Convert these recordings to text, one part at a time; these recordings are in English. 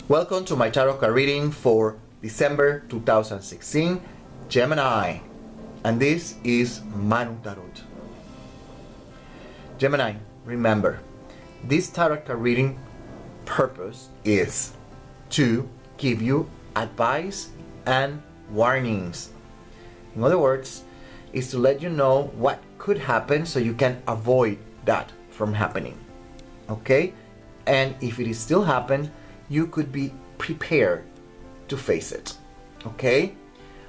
Welcome to my tarot card reading for December 2016, Gemini, and this is Manu Tarot. Gemini, remember, this tarot card reading purpose is to give you advice and warnings. In other words, is to let you know what could happen so you can avoid that from happening. Okay? And if it is still happen, you could be prepared to face it. Okay?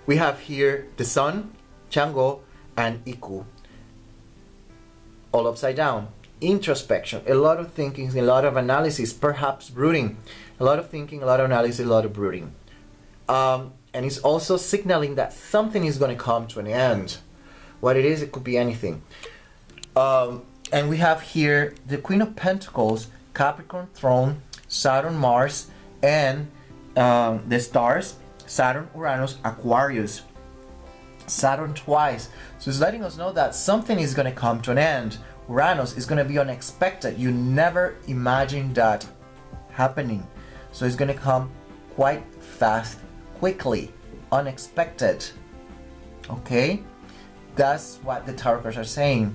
We have here the Sun, Chango, and Iku. All upside down. Introspection, a lot of thinking, a lot of analysis, perhaps brooding. A lot of thinking, a lot of analysis, a lot of brooding. And it's also signaling that something is going to come to an end. What it is, it could be anything. And we have here the Queen of Pentacles, Capricorn throne, Saturn, Mars, and the stars, Saturn, Uranus, Aquarius. Saturn twice. So it's letting us know that something is going to come to an end. Uranus is going to be unexpected. You never imagined that happening. So it's going to come quite fast, quickly, unexpected. Okay? That's what the tarot cards are saying.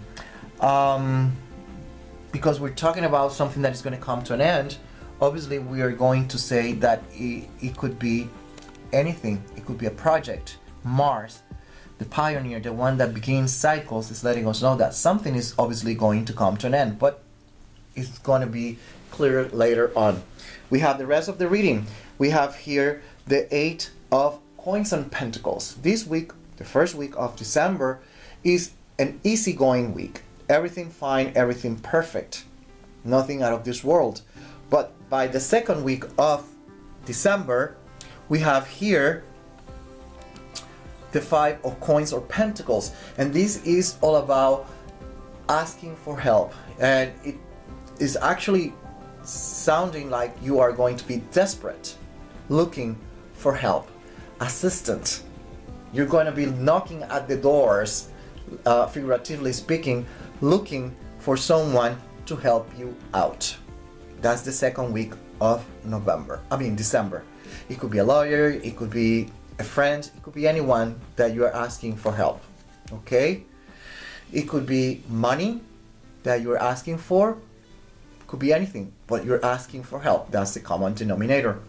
Because we're talking about something that is going to come to an end, obviously we are going to say that it could be anything. It could be a project. Mars, the pioneer, the one that begins cycles, is letting us know that something is obviously going to come to an end, but it's going to be clear later on. We have the rest of the reading. We have here the Eight of Coins and Pentacles. This week, the first week of December, is an easygoing week. Everything fine, everything perfect. Nothing out of this world. But by the second week of December, we have here the Five of Coins or Pentacles. And this is all about asking for help. And it is actually sounding like you are going to be desperate, looking for help, assistance. You're going to be knocking at the doors, figuratively speaking, looking for someone to help you out. That's the second week of December. It could be a lawyer, it could be a friend, it could be anyone that you are asking for help. Okay? It could be money that you're asking for. It could be anything, but you're asking for help. That's the common denominator.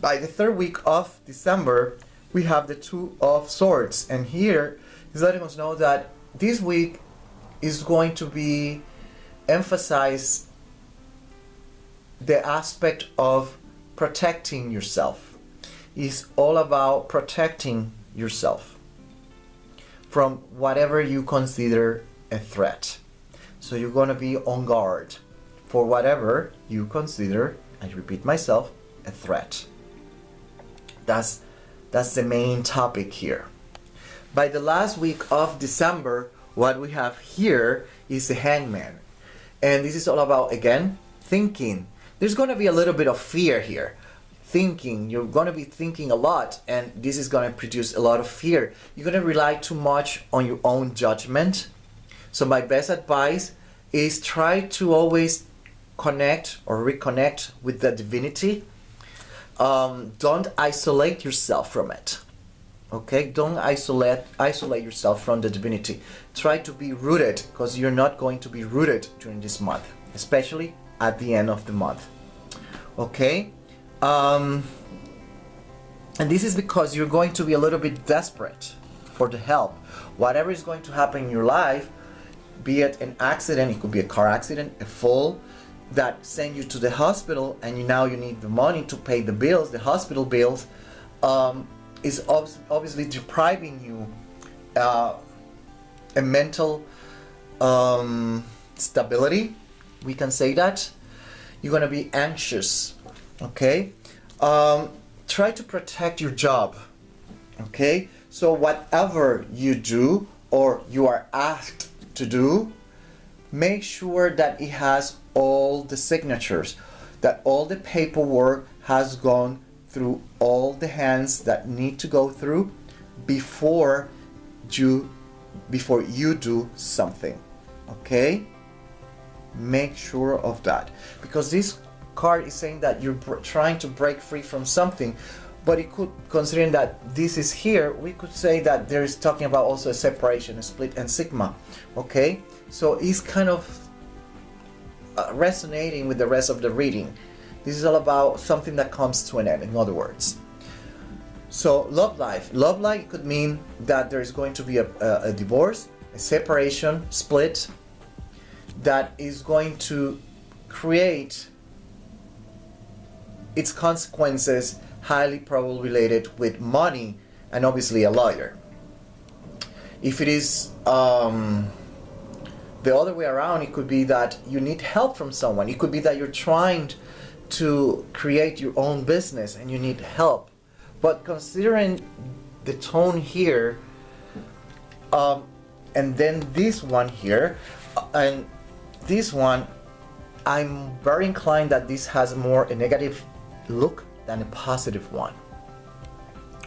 By the third week of December, we have the Two of Swords, and here is letting us know that this week is going to be emphasize the aspect of protecting yourself. It's all about protecting yourself from whatever you consider a threat. So you're going to be on guard for whatever you consider, I repeat myself, a threat. That's the main topic here. By the last week of December, what we have here is the Hangman. And this is all about, again, thinking. There's going to be a little bit of fear here. Thinking, you're going to be thinking a lot, and this is going to produce a lot of fear. You're going to rely too much on your own judgment. So my best advice is try to always connect or reconnect with the divinity. Don't isolate yourself from it. Okay, don't isolate yourself from the divinity. Try to be rooted, because you're not going to be rooted during this month, especially at the end of the month. Okay, and this is because you're going to be a little bit desperate for the help. Whatever is going to happen in your life, be it an accident, it could be a car accident, a fall that send you to the hospital, and now you need the money to pay the bills, the hospital bills. Is obviously depriving you a mental stability. We can say that. You're going to be anxious. Okay? Try to protect your job. Okay? So whatever you do or you are asked to do, make sure that it has all the signatures, that all the paperwork has gone through all the hands that need to go through before you do something. Okay? Make sure of that, because this card is saying that you're trying to break free from something, but it could, considering that this is here, we could say that there is talking about also a separation, a split, and sigma. Okay, so it's kind of resonating with the rest of the reading. This is all about something that comes to an end, in other words. So love life could mean that there's going to be a divorce, a separation, split, that is going to create its consequences, highly probably related with money and obviously a lawyer. If it is the other way around, it could be that you need help from someone. It could be that you're trying to create your own business and you need help. But considering the tone here, and then this one here, and this one, I'm very inclined that this has more a negative look than a positive one.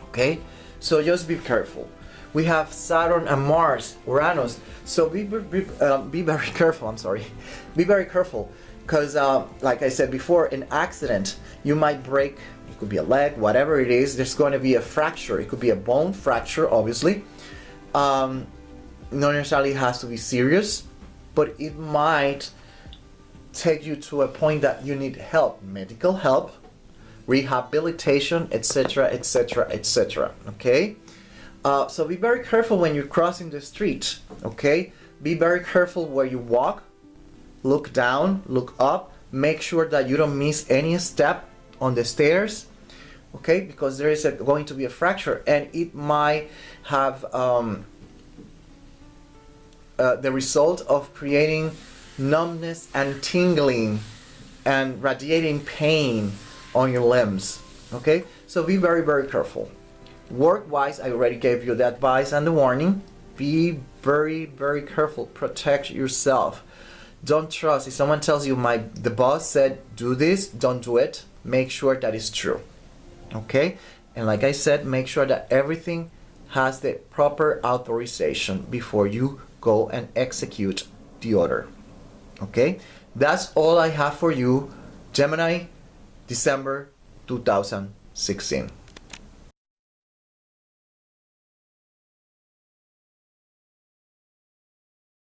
Okay, so just be careful. We have Saturn and Mars, Uranus. So be very careful. I'm sorry. Be very careful, because like I said before, an accident, you might break. It could be a leg, whatever it is. There's going to be a fracture. It could be a bone fracture, obviously. Not necessarily has to be serious, but it might take you to a point that you need help, medical help, rehabilitation, etc., etc., etc. Okay, so be very careful when you're crossing the street. Okay, be very careful where you walk. Look down, look up. Make sure that you don't miss any step on the stairs. Okay, because there is going to be a fracture, and it might have the result of creating numbness and tingling and radiating pain on your limbs. Okay, so be very, very careful. Work-wise, I already gave you the advice and the warning. Be very, very careful. Protect yourself. Don't trust. If someone tells you the boss said do this, don't do it. Make sure that is true. Okay, and like I said, make sure that everything has the proper authorization before you go and execute the order. Okay, that's all I have for you, Gemini, December 2016.